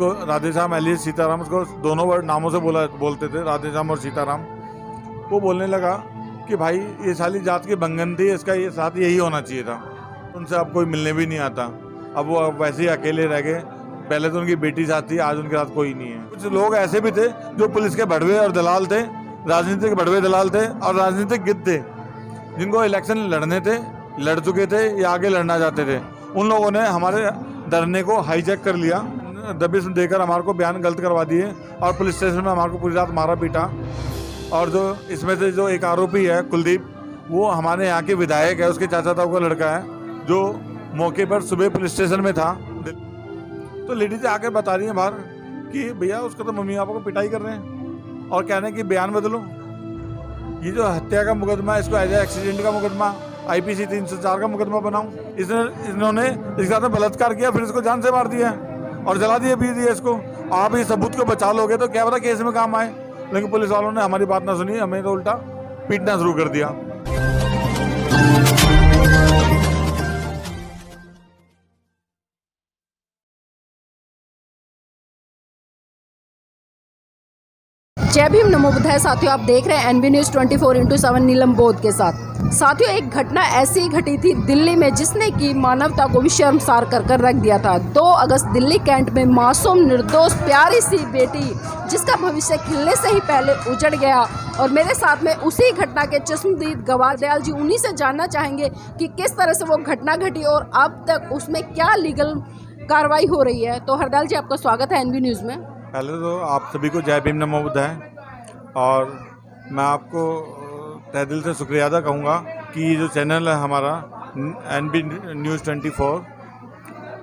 उसको राधेश्याम एलियस सीताराम, उसको दोनों वर्ड नामों से बोलते थे, राधेश्याम और सीताराम। वो बोलने लगा कि भाई ये साली जात की बंगन थी, इसका ये साथ यही होना चाहिए था, उनसे अब कोई मिलने भी नहीं आता। अब वो वैसे ही अकेले रह गए। पहले तो उनकी बेटी साथ थी, आज उनके साथ कोई नहीं है। कुछ लोग ऐसे भी थे जो पुलिस के भड़वे और दलाल थे, राजनीतिक भड़वे दलाल थे और राजनीतिक गिद्ध थे, जिनको इलेक्शन लड़ने थे, लड़ चुके थे या आगे लड़ना चाहते थे। उन लोगों ने हमारे धरने को हाईजैक कर लिया, दबिश देकर हमारे को बयान गलत करवा दिए और पुलिस स्टेशन में हमारे को पूरी रात मारा पीटा। और जो इसमें से जो एक आरोपी है कुलदीप, वो हमारे यहाँ के विधायक है, उसके चाचा ताऊ का लड़का है, जो मौके पर सुबह पुलिस स्टेशन में था। तो लेडीज आके बता रही है बाहर कि भैया उसका तो मम्मी पापा को पिटाई कर रहे हैं और कह रहे हैं कि बयान बदलो। ये जो हत्या का मुकदमा है, इसको एज एक्सीडेंट का मुकदमा, IPC 304 का मुकदमा बनाऊं। इन्होंने इसके साथ में बलात्कार किया, फिर इसको जान से मार दिया और जला दिया, पी दिया इसको। आप इस सबूत को बचा लोगे तो क्या पता केस में काम आए, लेकिन पुलिस वालों ने हमारी बात ना सुनी, हमें तो उल्टा पीटना शुरू कर दिया। जय भीम, नमो बुद्धाय। साथियों, आप देख रहे हैं NB News 24/7 नीलम बोध के साथ। साथियों, एक घटना ऐसी घटी थी दिल्ली में जिसने कि मानवता को भी शर्मसार कर रख दिया था। 2 अगस्त दिल्ली कैंट में मासूम निर्दोष प्यारी सी बेटी, जिसका भविष्य खिलने से ही पहले उजड़ गया। और मेरे साथ में उसी घटना के चश्मदीद गवाह दयाल जी, उन्हीं से जानना चाहेंगे कि किस तरह से वो घटना घटी और अब तक उसमें क्या लीगल कार्रवाई हो रही है। तो हरदयाल जी, आपका स्वागत है NB News में। पहले तो आप सभी को जय भीम नमो बुद्धाय। और मैं आपको तहे दिल से शुक्रिया अदा कहूँगा कि ये जो चैनल है हमारा NB News 24,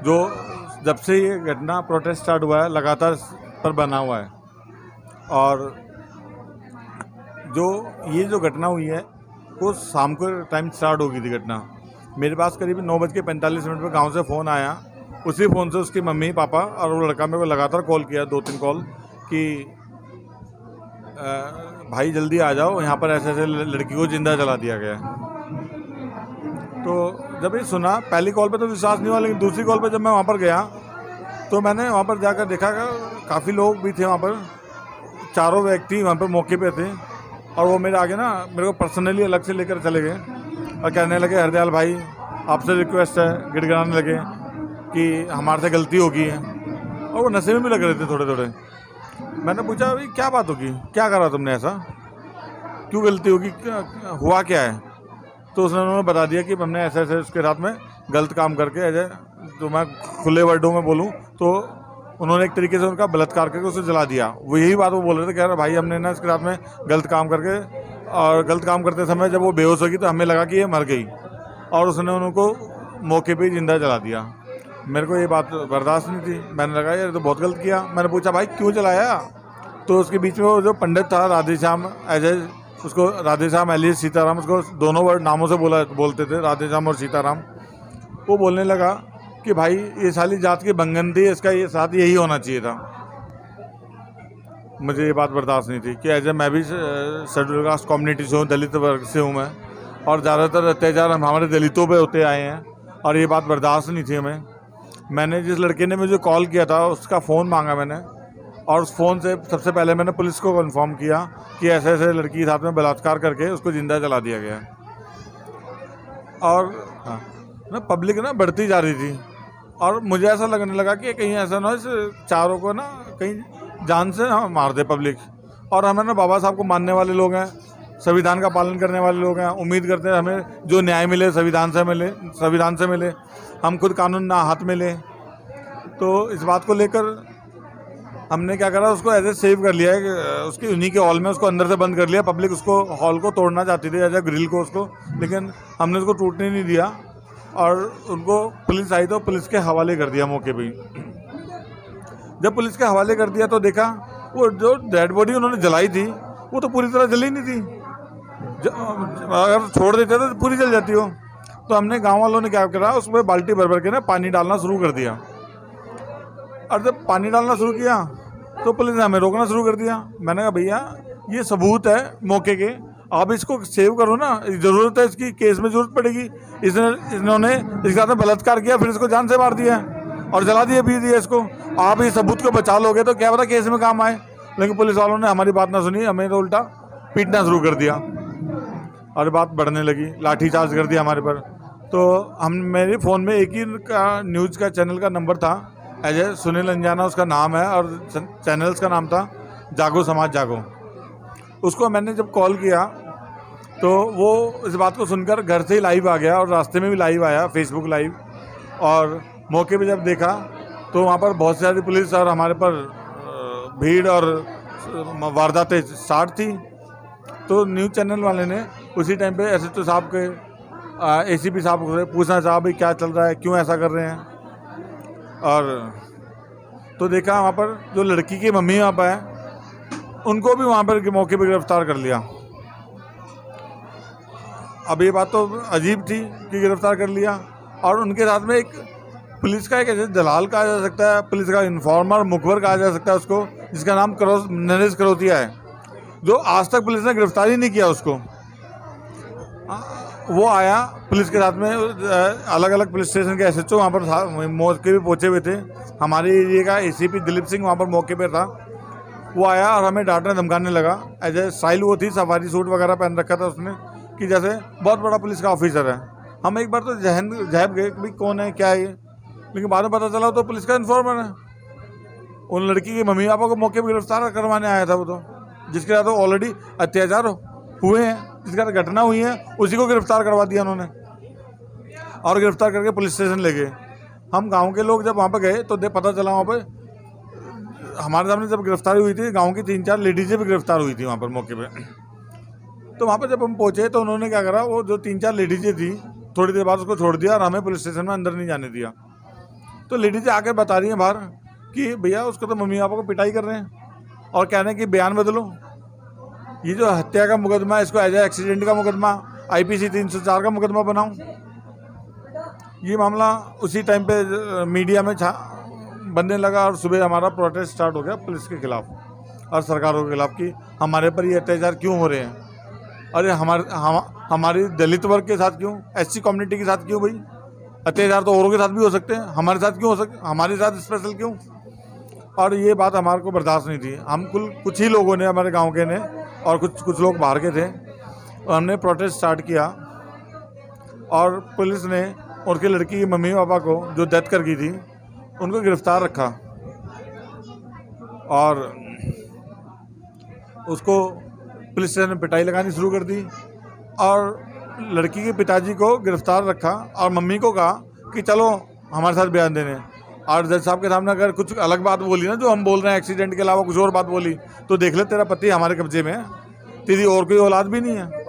जो जब से ये घटना प्रोटेस्ट स्टार्ट हुआ है लगातार पर बना हुआ है। और ये जो घटना हुई है वो शाम को टाइम स्टार्ट हो गई थी घटना। मेरे पास करीब 9:45 पर गांव से फ़ोन आया। उसी फ़ोन से उसकी मम्मी पापा और वो लड़का मेरे को लगातार कॉल किया, 2-3 कॉल, कि भाई जल्दी आ जाओ, यहाँ पर ऐसे ऐसे लड़की को जिंदा जला दिया गया है। तो जब ये सुना, पहली कॉल पे तो विश्वास नहीं हुआ, लेकिन दूसरी कॉल पे जब मैं वहाँ पर गया तो मैंने वहाँ पर जाकर देखा कि काफ़ी लोग भी थे वहाँ पर, 4 व्यक्ति वहाँ पर मौके पे थे। और वो मेरे आगे ना मेरे को पर्सनली अलग से लेकर चले गए और कहने लगे, हरदयाल भाई आपसे रिक्वेस्ट है, गिड़गिड़ाने लगे कि हमारे से गलती हो गई है। और वो नशे में भी लग रहे थे थोड़े थोड़े। मैंने पूछा, भाई क्या बात होगी, क्या करा तुमने, ऐसा क्यों गलती होगी, हुआ क्या है? तो उन्होंने बता दिया कि हमने ऐसे ऐसे उसके साथ में गलत काम करके, ऐसे तो मैं खुले वर्डों में बोलूं तो उन्होंने एक तरीके से उनका बलात्कार करके उसे जला दिया। वो यही बात वो बोल रहे थे, कह रहे भाई हमने ना इसके साथ में गलत काम करके, और गलत काम करते समय जब वो बेहोश होगी तो हमें लगा कि ये मर गई और उसने उनको मौके पर ही जिंदा जला दिया। मेरे को ये बात बर्दाश्त नहीं थी। मैंने लगा यार तो बहुत गलत किया। मैंने पूछा भाई क्यों जलाया? तो उसके बीच में वो जो पंडित था राधेश्याम, उसको राधेश्याम एलियस सीताराम, उसको दोनों वर्ड नामों से बोलते थे, राधेश्याम और सीताराम। वो बोलने लगा कि भाई ये साली जात की बंगन थी, इसका ये साथ यही होना चाहिए था। मुझे ये बात बर्दाश्त नहीं थी कि मैं भी शेड्यूल कास्ट कम्युनिटी से हूँ, दलित वर्ग से हूँ मैं, और ज़्यादातर अत्याचार हमारे दलितों पे होते आए हैं और ये बात बर्दाश्त नहीं थी हमें। मैंने जिस लड़के ने मुझे कॉल किया था उसका फ़ोन मांगा मैंने, और उस फ़ोन से सबसे पहले मैंने पुलिस को कन्फर्म किया कि ऐसे ऐसे लड़की के साथ में बलात्कार करके उसको जिंदा जला दिया गया। और हाँ ना, पब्लिक ना बढ़ती जा रही थी और मुझे ऐसा लगने लगा कि कहीं ऐसा ना इस चारों को ना कहीं जान से मार दे पब्लिक। और हमें ना बाबा साहब को मानने वाले लोग हैं, संविधान का पालन करने वाले लोग हैं, उम्मीद करते हैं हमें जो न्याय मिले संविधान से मिले, हम खुद कानून ना हाथ में लें। तो इस बात को लेकर हमने क्या करा, उसको ऐसे सेव कर लिया है, उसके उन्हीं के हॉल में उसको अंदर से बंद कर लिया। पब्लिक उसको हॉल को तोड़ना चाहती थी, ऐसे ग्रिल को उसको, लेकिन हमने उसको टूटने नहीं दिया और उनको पुलिस आई तो पुलिस के हवाले कर दिया मौके पे ही। जब पुलिस के हवाले कर दिया तो देखा वो जो डेड बॉडी उन्होंने जलाई थी वो तो पूरी तरह जली नहीं थी। अगर छोड़ देते तो पूरी जल जाती हो। तो हमने गांव वालों ने क्या करा, उसमें बाल्टी भर भर के ना पानी डालना शुरू कर दिया। और जब पानी डालना शुरू किया तो पुलिस ने हमें रोकना शुरू कर दिया। मैंने कहा भैया ये सबूत है मौके के, आप इसको सेव करो ना, ज़रूरत है इसकी, केस में ज़रूरत पड़ेगी। इन्होंने इसके साथ में बलात्कार किया, फिर इसको जान से मार दिया। और जला दिया इसको। आप इस सबूत को बचा लोगे तो क्या पता केस में काम आए, लेकिन पुलिस वालों ने हमारी बात ना सुनी, हमें तो उल्टा पीटना शुरू कर दिया और बात बढ़ने लगी, लाठीचार्ज कर दिया हमारे पर। तो मेरे फ़ोन में एक ही न्यूज़ का चैनल का नंबर था, अजय सुनील अंजाना उसका नाम है, और चैनल्स का नाम था जागो समाज जागो। उसको मैंने जब कॉल किया तो वो इस बात को सुनकर घर से ही लाइव आ गया और रास्ते में भी लाइव आया, फेसबुक लाइव। और मौके पे जब देखा तो वहाँ पर बहुत सारी पुलिस और हमारे पर भीड़ और वारदातें स्टार्ट थी। तो न्यूज़ चैनल वाले ने उसी टाइम पे एसएचओ साहब के एसीपी साहब से पूछना चाहा भाई क्या चल रहा है, क्यों ऐसा कर रहे हैं। और तो देखा वहाँ पर जो लड़की की मम्मी वहाँ पर है उनको भी वहाँ पर मौके पर गिरफ्तार कर लिया। अब ये बात तो अजीब थी कि गिरफ्तार कर लिया, और उनके साथ में एक पुलिस का एक ऐसे दलाल कहा जा सकता है, पुलिस का इन्फॉर्मर मुखबर कहा जा सकता है उसको, जिसका नाम नरेश करोतिया है, जो आज तक पुलिस ने गिरफ्तार ही नहीं किया उसको। वो आया पुलिस के साथ में, अलग अलग पुलिस स्टेशन के एसएचओ वहाँ पर मौके पे पहुँचे हुए थे। हमारे एरिया का एसीपी दिलीप सिंह वहाँ पर मौके पर था। वो आया और हमें डांटने धमकाने लगा। एज ए स्टाइल वो थी, सफारी सूट वगैरह पहन रखा था उसने, कि जैसे बहुत बड़ा पुलिस का ऑफिसर है। हम एक बार तो जहब गए कि भाई कौन है क्या है ये, लेकिन बाद में पता चला तो पुलिस का इन्फॉर्मर है। उन लड़की के मम्मी पापा को मौके पर गिरफ्तार करवाने आया था वो, तो जिसके साथ तो ऑलरेडी अत्याचार हुए हैं, जिसका घटना हुई है, उसी को गिरफ्तार करवा दिया उन्होंने, और गिरफ्तार करके पुलिस स्टेशन ले गए। हम गांव के लोग जब वहाँ पर गए तो पता चला वहाँ पर हमारे सामने जब गिरफ्तारी हुई थी, गाँव की 3-4 लेडीजें भी गिरफ्तार हुई थी वहाँ पर मौके पर। तो वहाँ पर जब हम पहुँचे तो उन्होंने क्या करा, वो जो 3-4 लेडीजें थी थोड़ी देर बाद उसको छोड़ दिया और हमें पुलिस स्टेशन में अंदर नहीं जाने दिया। तो लेडीजें आकर बता रही हैं बाहर कि भैया उसको तो मम्मी पापा को पिटाई कर रहे हैं और कह रहे हैं कि बयान बदलो। ये जो हत्या का मुकदमा है इसको एज ए एक्सीडेंट का मुकदमा IPC 304 का मुकदमा बनाऊं। ये मामला उसी टाइम पे मीडिया में बनने लगा और सुबह हमारा प्रोटेस्ट स्टार्ट हो गया पुलिस के खिलाफ और सरकारों के खिलाफ कि हमारे पर ये अत्याचार क्यों हो रहे हैं। अरे हमारी दलित वर्ग के साथ क्यों, SC कम्युनिटी के साथ क्यों? भाई अत्याचार तो औरों के साथ भी हो सकते हैं, हमारे साथ क्यों हो सकते, हमारे साथ स्पेशल क्यों? और ये बात हमारे को बर्दाश्त नहीं थी। हम कुछ ही लोगों ने, हमारे गांव के ने और कुछ लोग बाहर के थे, और हमने प्रोटेस्ट स्टार्ट किया और पुलिस ने उनकी लड़की की मम्मी पापा को जो डेथ कर गई थी उनको गिरफ्तार रखा और उसको पुलिस स्टेशन में पिटाई लगानी शुरू कर दी। और लड़की के पिताजी को गिरफ्तार रखा और मम्मी को कहा कि चलो हमारे साथ बयान देने। और जज साहब के सामने अगर कुछ अलग बात बोली ना, जो हम बोल रहे हैं एक्सीडेंट के अलावा कुछ और बात बोली, तो देख ले तेरा पति हमारे कब्जे में है, तेरी और कोई औलाद भी नहीं है।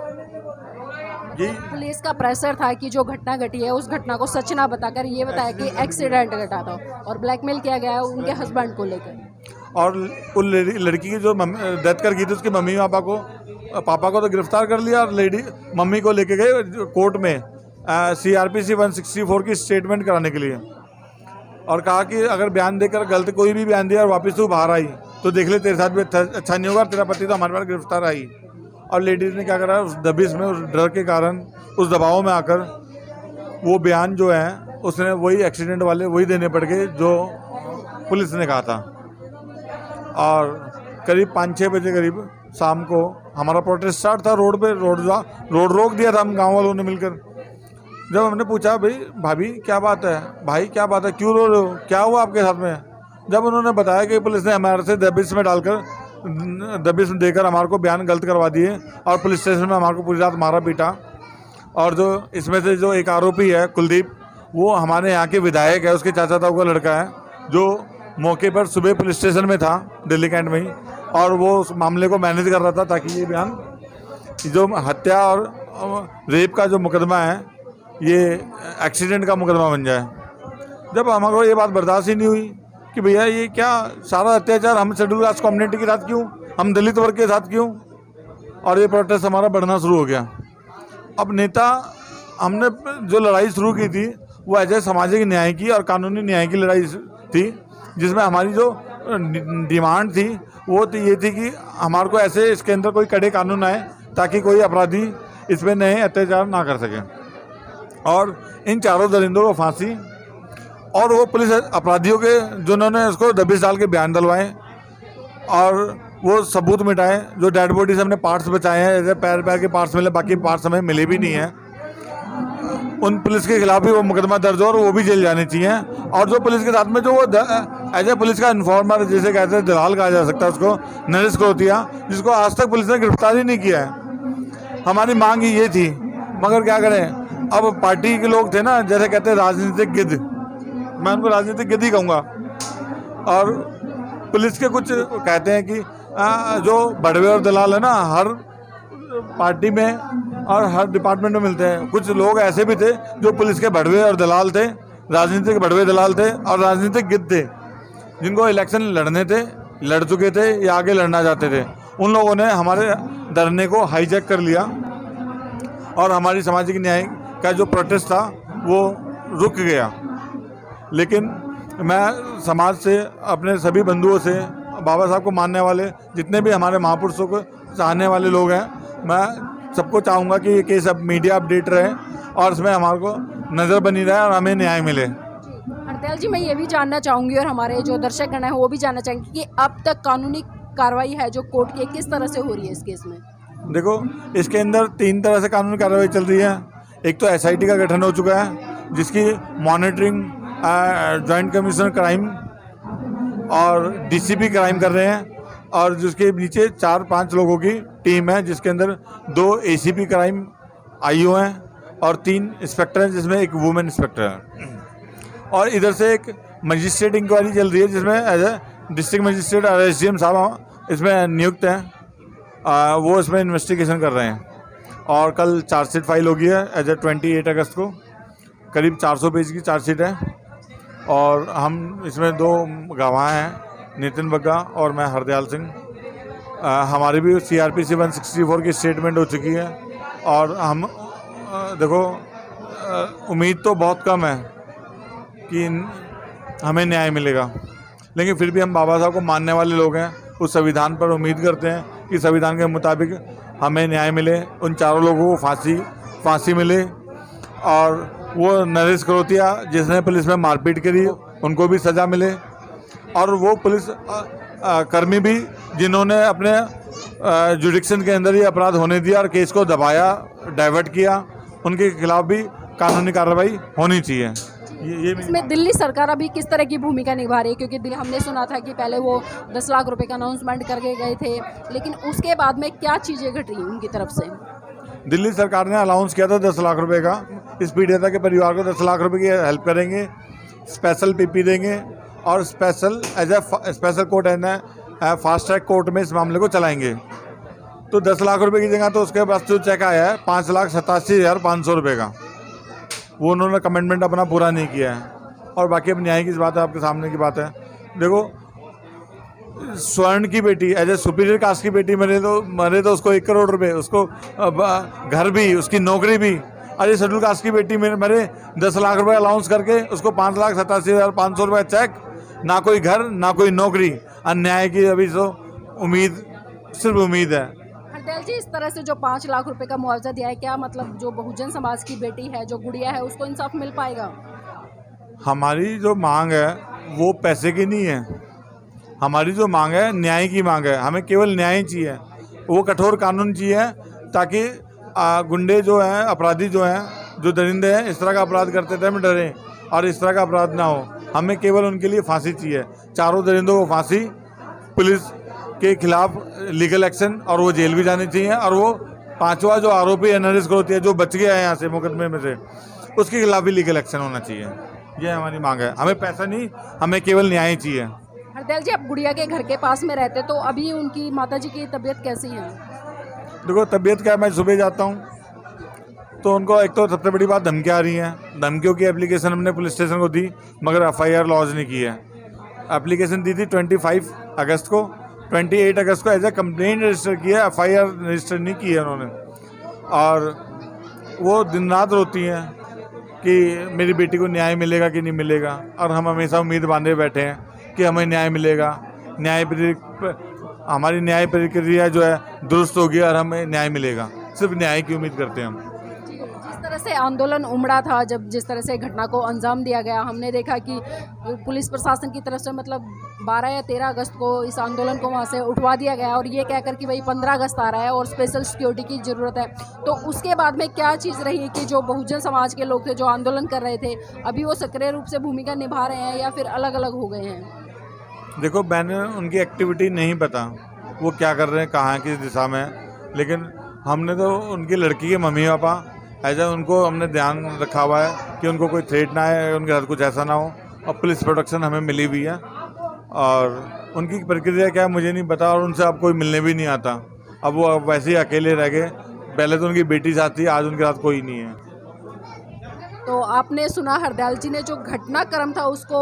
जी पुलिस का प्रेशर था कि जो घटना घटी है उस घटना को सच ना बताकर ये बताया कि एक्सीडेंट घटा था, और ब्लैकमेल किया गया है उनके हस्बैंड को लेकर। और उन लड़की की जो डेथ कर गई थी उसके मम्मी पापा को तो गिरफ्तार कर लिया, और मम्मी को लेके गए कोर्ट में CRPC 164 की स्टेटमेंट कराने के लिए, और कहा कि अगर बयान देकर गलत कोई भी बयान दिया और वापस तू बाहर आई तो देख ले तेरे साथ भी अच्छा नहीं होगा, तेरा पति तो हमारे पास गिरफ्तार आई। और लेडीज़ ने क्या करा, उस दबिश में, उस डर के कारण, उस दबाव में आकर वो बयान जो है उसने वही एक्सीडेंट वाले वही देने पड़ गए जो पुलिस ने कहा था। और करीब 5-6 बजे करीब शाम को हमारा प्रोटेस्ट स्टार्ट था। रोड पे रोड रोक दिया था हम गांव वालों ने मिलकर। जब हमने पूछा भाई भाभी क्या बात है, भाई क्या बात है, क्यों रो रहे हो, क्या हुआ आपके साथ में? जब उन्होंने बताया कि पुलिस ने हमारे से दबिश में देकर हमारे को बयान गलत करवा दिए और पुलिस स्टेशन में हमारे को पूरी रात मारा पीटा। और जो इसमें से जो एक आरोपी है कुलदीप, वो हमारे यहाँ के विधायक है, उसके चाचा ताऊ का लड़का है, जो मौके पर सुबह पुलिस स्टेशन में था दिल्ली कैंट में ही, और वो उस मामले को मैनेज कर रहा था ताकि ये बयान, जो हत्या और रेप का जो मुकदमा है, ये एक्सीडेंट का मुकदमा बन जाए। जब हमारे को ये बात बर्दाश्त ही नहीं हुई कि भैया ये क्या सारा अत्याचार हम शेड्यूल कास्ट कम्युनिटी के साथ क्यों, हम दलित वर्ग के साथ क्यों, और ये प्रोटेस्ट हमारा बढ़ना शुरू हो गया। अब नेता, हमने जो लड़ाई शुरू की थी वो ऐसे सामाजिक न्याय की और कानूनी न्याय की लड़ाई थी, जिसमें हमारी जो डिमांड थी वो ये थी कि हमारे को ऐसे इसके अंदर कोई कड़े कानून आए ताकि कोई अपराधी इस पर नए अत्याचार ना कर सके। और इन चारों दरिंदों को फांसी और वो पुलिस अपराधियों के जिन्होंने उसको दबिश डाल के बयान डलवाए और वो सबूत मिटाए, जो डेड बॉडी से हमने पार्ट्स बचाए हैं, जैसे पैर के पार्ट्स मिले, बाकी पार्ट्स हमें मिले भी नहीं हैं, उन पुलिस के खिलाफ भी वो मुकदमा दर्ज हो और वो भी जेल जाने चाहिए। और जो पुलिस के साथ में जो वो एज ए पुलिस का इन्फॉर्मर जिसे कहते हैं, दलाल कहा जा सकता है उसको, नरेश करोतिया, जिसको आज तक पुलिस ने गिरफ्तार ही नहीं किया है। हमारी मांग ही ये थी, मगर क्या करें, अब पार्टी के लोग थे ना, जैसे कहते हैं राजनीतिक गिद्ध, मैं उनको राजनीतिक गिद्ध ही कहूँगा। और पुलिस के कुछ कहते हैं कि जो बड़वे और दलाल है ना, हर पार्टी में और हर डिपार्टमेंट में मिलते हैं। कुछ लोग ऐसे भी थे जो पुलिस के बड़वे और दलाल थे, राजनीतिक बड़वे दलाल थे और राजनीतिक गिद्ध थे, जिनको इलेक्शन लड़ने थे, लड़ चुके थे या आगे लड़ना चाहते थे। उन लोगों ने हमारे धरने को हाईजैक कर लिया और हमारी सामाजिक न्याय का जो प्रोटेस्ट था वो रुक गया। लेकिन मैं समाज से, अपने सभी बंधुओं से, बाबा साहब को मानने वाले जितने भी हमारे महापुरुषों को चाहने वाले लोग हैं, मैं सबको चाहूँगा कि ये केस अब मीडिया अपडेट रहे और इसमें हमारे को नज़र बनी रहे और हमें न्याय मिले। हरदयाल जी, मैं ये भी जानना चाहूँगी और हमारे जो दर्शकगण हैं वो भी जानना चाहेंगे कि अब तक कानूनी कार्रवाई है जो कोर्ट की, किस तरह से हो रही है इस केस में? देखो, इसके अंदर 3 तरह से कानूनी कार्रवाई चल रही है। एक तो SIT का गठन हो चुका है, जिसकी मॉनिटरिंग जॉइंट कमिश्नर क्राइम और DCP क्राइम कर रहे हैं, और जिसके नीचे 4-5 लोगों की टीम है, जिसके अंदर 2 ACP क्राइम IO हैं और 3 इंस्पेक्टर हैं, जिसमें एक वुमेन इंस्पेक्टर है। और इधर से एक मजिस्ट्रेट इंक्वायरी चल रही है, जिसमें एज ए डिस्ट्रिक्ट मजिस्ट्रेट और SDM साहब इसमें नियुक्त हैं। वो इसमें इन्वेस्टिगेशन कर रहे हैं और कल चार्जशीट फाइल होगी है एज ए 28 अगस्त को। करीब 400 पेज की चार्जशीट है और हम इसमें 2 गवाह हैं, नितिन बग्गा और मैं हरदयाल सिंह। हमारी भी CRPC 164 की स्टेटमेंट हो चुकी है और हम देखो, उम्मीद तो बहुत कम है कि हमें न्याय मिलेगा, लेकिन फिर भी हम बाबा साहब को मानने वाले लोग हैं, उस संविधान पर उम्मीद करते हैं कि संविधान के मुताबिक हमें न्याय मिले, उन चारों लोगों को फांसी मिले। और वो नरेश करोतिया जिसने पुलिस में मारपीट करी, उनको भी सज़ा मिले। और वो पुलिस कर्मी भी जिन्होंने अपने जुडिक्शन के अंदर ही अपराध होने दिया और केस को दबाया, डाइवर्ट किया, उनके खिलाफ भी कानूनी कार्रवाई होनी चाहिए। ये इसमें दिल्ली सरकार अभी किस तरह की भूमिका निभा रही है? क्योंकि हमने सुना था कि पहले वो 10 लाख रुपए का अनाउंसमेंट करके गए थे, लेकिन उसके बाद में क्या चीज़ें घट रही उनकी तरफ से? दिल्ली सरकार ने अनाउंस किया था 10 लाख रुपए का, इस पीड़िता के परिवार को 10 लाख रुपए की हेल्प करेंगे, स्पेशल PP देंगे और स्पेशल कोर्ट है फास्ट ट्रैक कोर्ट में इस मामले को चलाएंगे। तो 10 लाख रुपए की जगह तो उसके पास जो चेक आया है 5,87,500 रुपये का, वो उन्होंने कमिटमेंट अपना पूरा नहीं किया है। और बाकी अब न्याय की बात है, आपके सामने की बात है। देखो, स्वर्ण की बेटी एज ए सुपीरियर कास्ट की बेटी मरे तो उसको 1 करोड़ रुपए, उसको घर भी, उसकी नौकरी भी। अरे शेड्यूल कास्ट की बेटी मरे 10 लाख रुपए अलाउंस करके उसको 5,87,500 रुपये चेक, ना कोई घर ना कोई नौकरी। अन्याय की अभी तो उम्मीद, सिर्फ उम्मीद है। हरदयाल जी, इस तरह से जो 5 लाख रुपए का मुआवजा दिया है, क्या मतलब जो बहुजन समाज की बेटी है, जो गुड़िया है, उसको इंसाफ मिल पाएगा? हमारी जो मांग है वो पैसे की नहीं है, हमारी जो मांग है न्याय की मांग है। हमें केवल न्याय चाहिए, वो कठोर कानून चाहिए, ताकि गुंडे जो हैं, अपराधी जो हैं, जो दरिंदे हैं, इस तरह का अपराध करते थे हमें डरें और इस तरह का अपराध ना हो। हमें केवल उनके लिए फांसी चाहिए, चारों दरिंदों को फांसी, पुलिस के खिलाफ लीगल एक्शन, और वो जेल भी जाने चाहिए। और वो 5वां जो आरोपी है नरेश करोतिया, जो बच गया है यहाँ से मुकदमे में से, उसके खिलाफ भी लीगल एक्शन होना चाहिए। ये हमारी मांग है, हमें पैसा नहीं, हमें केवल न्याय चाहिए। हरदयाल जी, आप गुड़िया के घर के पास में रहते, तो अभी उनकी माताजी की तबीयत कैसी है? देखो, तबीयत क्या, मैं सुबह जाता हूँ तो उनको एक तो सबसे बड़ी बात धमकियाँ आ रही हैं। धमकियों की एप्लीकेशन हमने पुलिस स्टेशन को दी, मगर FIR लॉन्च नहीं की है। एप्लीकेशन दी थी 25 अगस्त को, 28 अगस्त को एज ए कंप्लेंट रजिस्टर किया, FIR रजिस्टर नहीं की है उन्होंने। और वो दिन रात रोती हैं कि मेरी बेटी को न्याय मिलेगा कि नहीं मिलेगा, और हम हमेशा उम्मीद बांधे बैठे हैं कि हमें न्याय मिलेगा, हमारी न्याय प्रक्रिया जो है दुरुस्त होगी और हमें न्याय मिलेगा। सिर्फ न्याय की उम्मीद करते हैं हम। जिस तरह से आंदोलन उमड़ा था, जब जिस तरह से घटना को अंजाम दिया गया, हमने देखा कि पुलिस प्रशासन की तरफ से मतलब 12 या 13 अगस्त को इस आंदोलन को वहाँ से उठवा दिया गया और ये कहकर कि भाई 15 अगस्त आ रहा है और स्पेशल सिक्योरिटी की ज़रूरत है। तो उसके बाद में क्या चीज़ रही कि जो बहुजन समाज के लोग थे जो आंदोलन कर रहे थे, अभी वो सक्रिय रूप से भूमिका निभा रहे हैं या फिर अलग अलग हो गए हैं? देखो, मैंने उनकी एक्टिविटी नहीं पता वो क्या कर रहे हैं, कहाँ किस दिशा में, लेकिन हमने तो उनकी लड़की के मम्मी पापा ऐसा उनको हमने ध्यान रखा हुआ है कि उनको कोई थ्रेट ना आए, उनके साथ कुछ ऐसा ना हो, और पुलिस प्रोटेक्शन हमें मिली हुई है। और उनकी प्रक्रिया क्या है मुझे नहीं पता, और उनसे अब कोई मिलने भी नहीं आता। अब वो वैसे ही अकेले रह गए। पहले तो उनकी बेटी साथ थी, आज उनके साथ कोई नहीं है। तो आपने सुना हरदयाल जी ने जो घटनाक्रम था उसको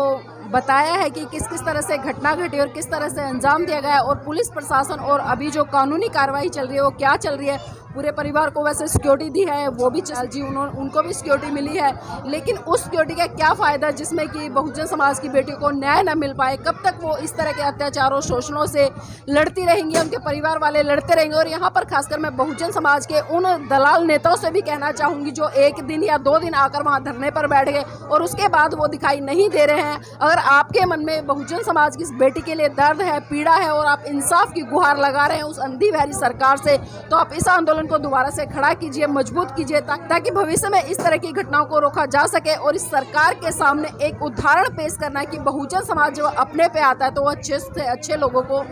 बताया है कि किस किस तरह से घटना घटी और किस तरह से अंजाम दिया गया, और पुलिस प्रशासन और अभी जो कानूनी कार्रवाई चल रही है वो क्या चल रही है। पूरे परिवार को वैसे सिक्योरिटी दी है, वो भी जी उनको भी सिक्योरिटी मिली है, लेकिन उस सिक्योरिटी का क्या फ़ायदा जिसमें कि बहुजन समाज की बेटी को न्याय न मिल पाए। कब तक वो इस तरह के अत्याचारों शोषणों से लड़ती रहेंगी, उनके परिवार वाले लड़ते रहेंगे। और यहाँ पर खासकर मैं बहुजन समाज के उन दलाल नेताओं से भी कहना चाहूँगी जो 1 दिन या 2 दिन आकर वहाँ धरने पर बैठ गए और उसके बाद वो दिखाई नहीं दे रहे हैं। अगर आपके मन में बहुजन समाज की इस बेटी के लिए दर्द है, पीड़ा है और आप इंसाफ की गुहार लगा रहे हैं उस अंधी बहरी सरकार से, तो आप इस आंदोलन को दोबारा से खड़ा कीजिए, मजबूत कीजिए, ताकि भविष्य में इस तरह की घटनाओं को रोका जा सके। और इस सरकार के सामने एक उदाहरण पेश करना है कि बहुजन समाज जब अपने पे आता है तो वो अच्छे से अच्छे लोगों को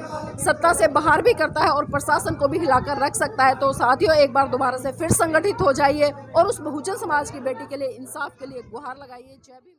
सत्ता से बाहर भी करता है और प्रशासन को भी हिलाकर रख सकता है। तो साथियों, एक बार दोबारा से फिर संगठित हो जाइए और उस बहुजन समाज की बेटी के लिए, इंसाफ के लिए गुहार लगाइए। जय भीम।